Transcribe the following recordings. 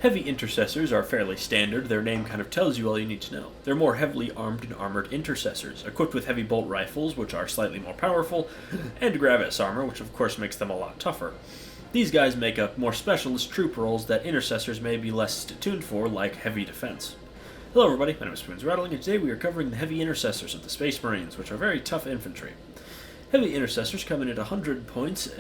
Heavy Intercessors are fairly standard. Their name kind of tells you all you need to know. They're more heavily armed and armored Intercessors, equipped with heavy bolt rifles, which are slightly more powerful, and Gravis armor, which of course makes them a lot tougher. These guys make up more specialist troop roles that Intercessors may be less tuned for, like heavy defense. Hello everybody, my name is Spoons Rattling, and today we are covering the Heavy Intercessors of the Space Marines, which are very tough infantry. Heavy Intercessors come in at 100 points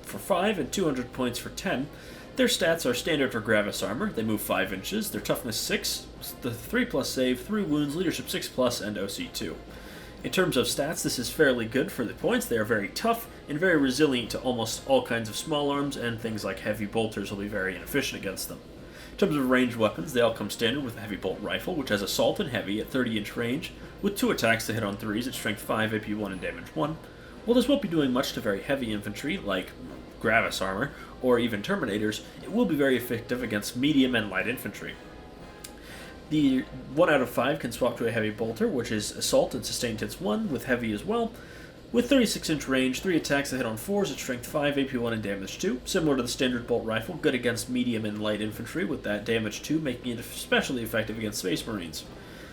for 5 and 200 points for 10. Their stats are standard for Gravis armor. They move 5 inches, their toughness 6, the 3+ save, 3 wounds, leadership 6+, and OC 2. In terms of stats, this is fairly good for the points. They are very tough and very resilient to almost all kinds of small arms, and things like heavy bolters will be very inefficient against them. In terms of ranged weapons, they all come standard with a heavy bolt rifle, which has assault and heavy at 30-inch range, with 2 attacks to hit on 3s at strength 5, AP 1, and damage 1. While this won't be doing much to very heavy infantry, like Gravis armor, or even Terminators, it will be very effective against medium and light infantry. The 1 out of 5 can swap to a heavy bolter, which is assault and sustained hits 1, with heavy as well, with 36-inch range, 3 attacks that hit on 4s at strength 5, AP 1, and damage 2, similar to the standard bolt rifle, good against medium and light infantry, with that damage 2 making it especially effective against Space Marines.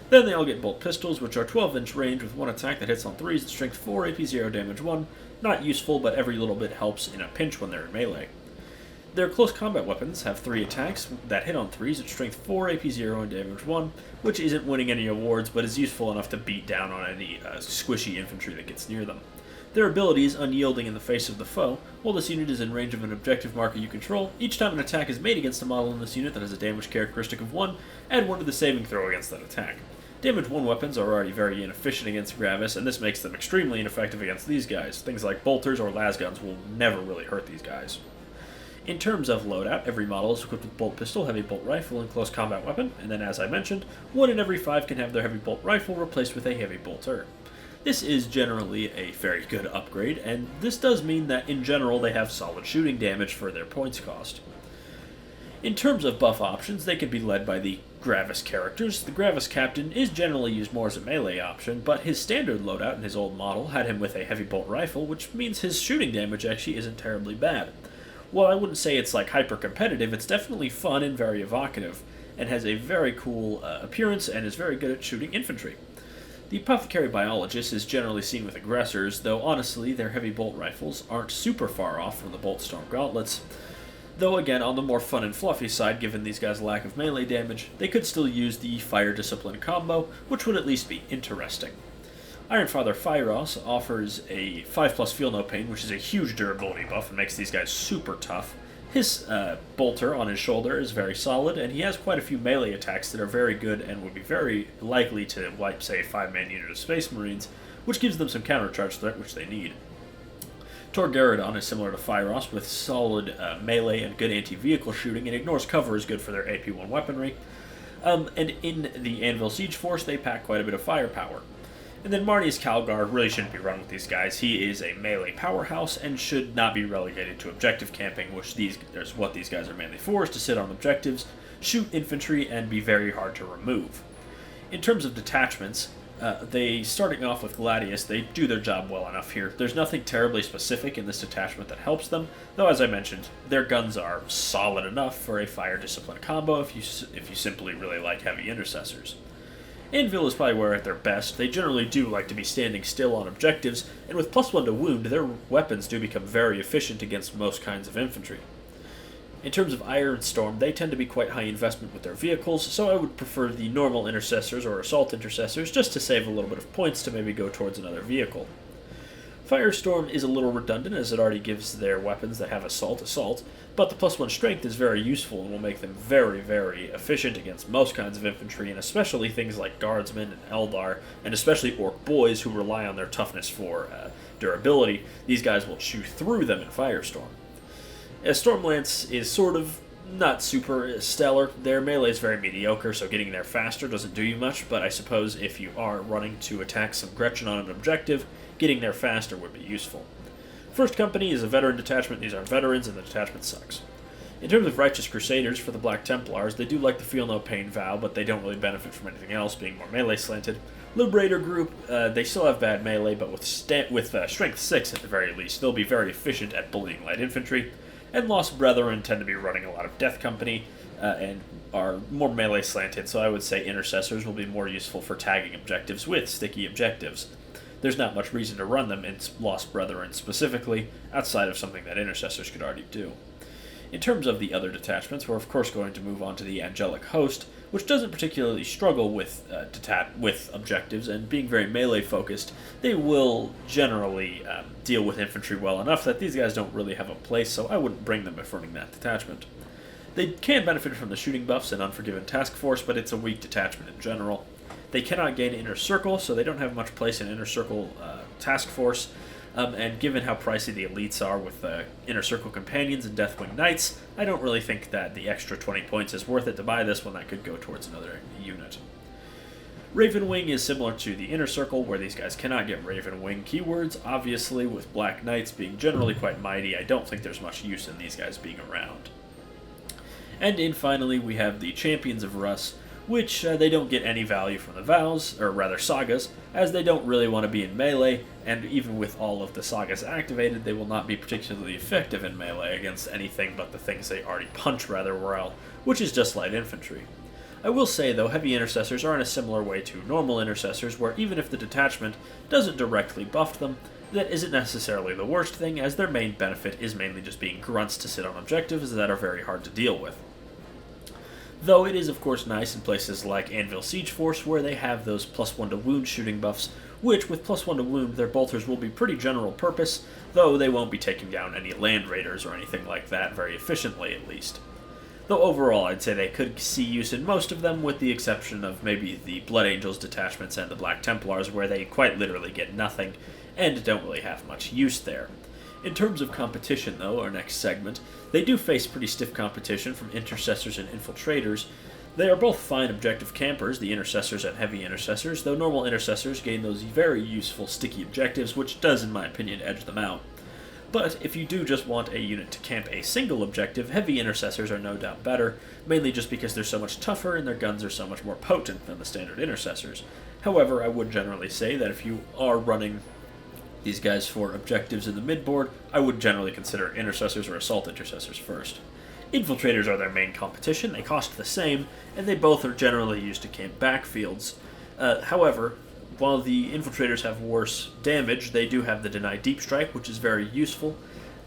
Then they all get bolt pistols, which are 12-inch range with 1 attack that hits on 3s at strength 4, AP 0, damage 1. Not useful, but every little bit helps in a pinch when they're in melee. Their close combat weapons have 3 attacks that hit on 3s at strength 4, AP 0, and damage 1, which isn't winning any awards, but is useful enough to beat down on any squishy infantry that gets near them. Their ability is unyielding in the face of the foe. While this unit is in range of an objective marker you control, each time an attack is made against a model in this unit that has a damage characteristic of 1, add 1 to the saving throw against that attack. Damage 1 weapons are already very inefficient against Gravis, and this makes them extremely ineffective against these guys. Things like bolters or lasguns will never really hurt these guys. In terms of loadout, every model is equipped with bolt pistol, heavy bolt rifle, and close combat weapon, and then as I mentioned, 1 in every 5 can have their heavy bolt rifle replaced with a heavy bolter. This is generally a very good upgrade, and this does mean that in general they have solid shooting damage for their points cost. In terms of buff options, they can be led by the Gravis characters. The Gravis Captain is generally used more as a melee option, but his standard loadout in his old model had him with a heavy bolt rifle, which means his shooting damage actually isn't terribly bad. While I wouldn't say it's like hyper-competitive, it's definitely fun and very evocative, and has a very cool appearance and is very good at shooting infantry. The Apothecary Biologist is generally seen with aggressors, though honestly their heavy bolt rifles aren't super far off from the Bolt Storm Gauntlets. Though again, on the more fun and fluffy side, given these guys' lack of melee damage, they could still use the Fire Discipline combo, which would at least be interesting. Ironfather Fyros offers a 5+ Feel No Pain, which is a huge durability buff and makes these guys super tough. His bolter on his shoulder is very solid, and he has quite a few melee attacks that are very good and would be very likely to wipe, say, a 5-man unit of Space Marines, which gives them some countercharge threat, which they need. Torgaradon is similar to Fyros, with solid melee and good anti-vehicle shooting, and ignores cover is good for their AP1 weaponry. And in the Anvil Siege Force, they pack quite a bit of firepower. And then Marnius Calgar really shouldn't be run with these guys. He is a melee powerhouse and should not be relegated to objective camping, which is what these guys are mainly for, is to sit on objectives, shoot infantry, and be very hard to remove. In terms of detachments, starting off with Gladius, they do their job well enough here. There's nothing terribly specific in this detachment that helps them, though as I mentioned, their guns are solid enough for a Fire Discipline combo if you simply really like Heavy Intercessors. Anvil is probably where at their best. They generally do like to be standing still on objectives, and with +1 to wound, their weapons do become very efficient against most kinds of infantry. In terms of Ironstorm, they tend to be quite high investment with their vehicles, so I would prefer the normal Intercessors or Assault Intercessors just to save a little bit of points to maybe go towards another vehicle. Firestorm is a little redundant as it already gives their weapons that have assault, but the +1 strength is very useful and will make them very, very efficient against most kinds of infantry, and especially things like Guardsmen and Eldar, and especially Orc Boys who rely on their toughness for durability. These guys will chew through them in Firestorm. As Stormlance is sort of not super stellar, their melee is very mediocre, so getting there faster doesn't do you much, but I suppose if you are running to attack some Gretchen on an objective, getting there faster would be useful. First Company is a veteran detachment. These are veterans, and the detachment sucks. In terms of Righteous Crusaders for the Black Templars, they do like the Feel No Pain vow, but they don't really benefit from anything else, being more melee slanted. Liberator Group, they still have bad melee, but with Strength 6 at the very least, they'll be very efficient at bullying light infantry. And Lost Brethren tend to be running a lot of Death Company, and are more melee slanted, so I would say Intercessors will be more useful for tagging objectives with sticky objectives. There's not much reason to run them in Lost Brethren specifically, outside of something that Intercessors could already do. In terms of the other detachments, we're of course going to move on to the Angelic Host, which doesn't particularly struggle with objectives, and being very melee focused, they will generally deal with infantry well enough that these guys don't really have a place, so I wouldn't bring them if running that detachment. They can benefit from the shooting buffs and Unforgiven Task Force, but it's a weak detachment in general. They cannot gain Inner Circle, so they don't have much place in Inner Circle Task Force. And given how pricey the elites are with Inner Circle Companions and Deathwing Knights, I don't really think that the extra 20 points is worth it to buy this when that could go towards another unit. Raven Wing is similar to the Inner Circle, where these guys cannot get Raven Wing keywords. Obviously, with Black Knights being generally quite mighty, I don't think there's much use in these guys being around. And in finally, we have the Champions of Russ, which they don't get any value from the vows, or rather sagas, as they don't really want to be in melee, and even with all of the sagas activated, they will not be particularly effective in melee against anything but the things they already punch rather well, which is just light infantry. I will say, though, heavy intercessors are in a similar way to normal intercessors, where even if the detachment doesn't directly buff them, that isn't necessarily the worst thing, as their main benefit is mainly just being grunts to sit on objectives that are very hard to deal with. Though it is of course nice in places like Anvil Siege Force, where they have those +1 to wound shooting buffs, which with +1 to wound their bolters will be pretty general purpose, though they won't be taking down any land raiders or anything like that very efficiently at least. Though overall I'd say they could see use in most of them, with the exception of maybe the Blood Angels detachments and the Black Templars, where they quite literally get nothing and don't really have much use there. In terms of competition, though, our next segment, they do face pretty stiff competition from Intercessors and Infiltrators. They are both fine objective campers, the Intercessors and Heavy Intercessors, though normal Intercessors gain those very useful sticky objectives, which does, in my opinion, edge them out. But if you do just want a unit to camp a single objective, Heavy Intercessors are no doubt better, mainly just because they're so much tougher and their guns are so much more potent than the standard Intercessors. However, I would generally say that if you are running these guys for objectives in the midboard, I would generally consider Intercessors or Assault Intercessors first. Infiltrators are their main competition, they cost the same, and they both are generally used to camp backfields. However, while the Infiltrators have worse damage, they do have the Deny Deep Strike, which is very useful,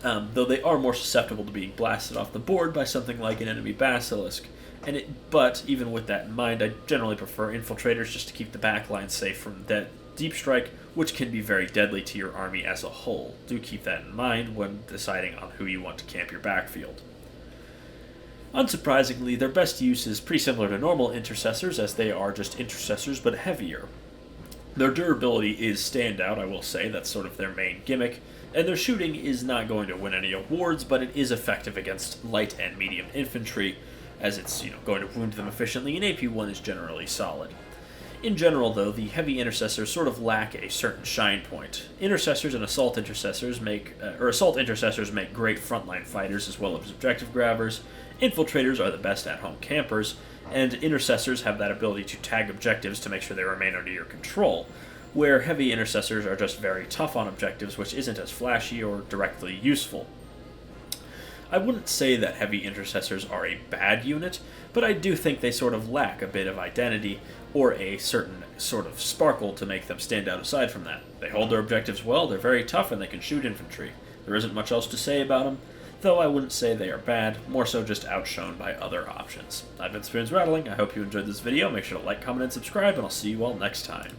though they are more susceptible to being blasted off the board by something like an enemy Basilisk. But even with that in mind, I generally prefer Infiltrators just to keep the backline safe from that Deep Strike, which can be very deadly to your army as a whole. Do keep that in mind when deciding on who you want to camp your backfield. Unsurprisingly, their best use is pretty similar to normal Intercessors, as they are just Intercessors but heavier. Their durability is standout, I will say, that's sort of their main gimmick, and their shooting is not going to win any awards, but it is effective against light and medium infantry, as it's going to wound them efficiently, and AP1 is generally solid. In general, though, the Heavy Intercessors sort of lack a certain shine point. Intercessors and Assault Intercessors make great frontline fighters as well as objective grabbers. Infiltrators are the best at-home campers, and Intercessors have that ability to tag objectives to make sure they remain under your control, where Heavy Intercessors are just very tough on objectives, which isn't as flashy or directly useful. I wouldn't say that Heavy Intercessors are a bad unit, but I do think they sort of lack a bit of identity, or a certain sort of sparkle to make them stand out aside from that. They hold their objectives well, they're very tough, and they can shoot infantry. There isn't much else to say about them, though I wouldn't say they are bad, more so just outshone by other options. I've been Spoons Rattling, I hope you enjoyed this video, make sure to like, comment, and subscribe, and I'll see you all next time.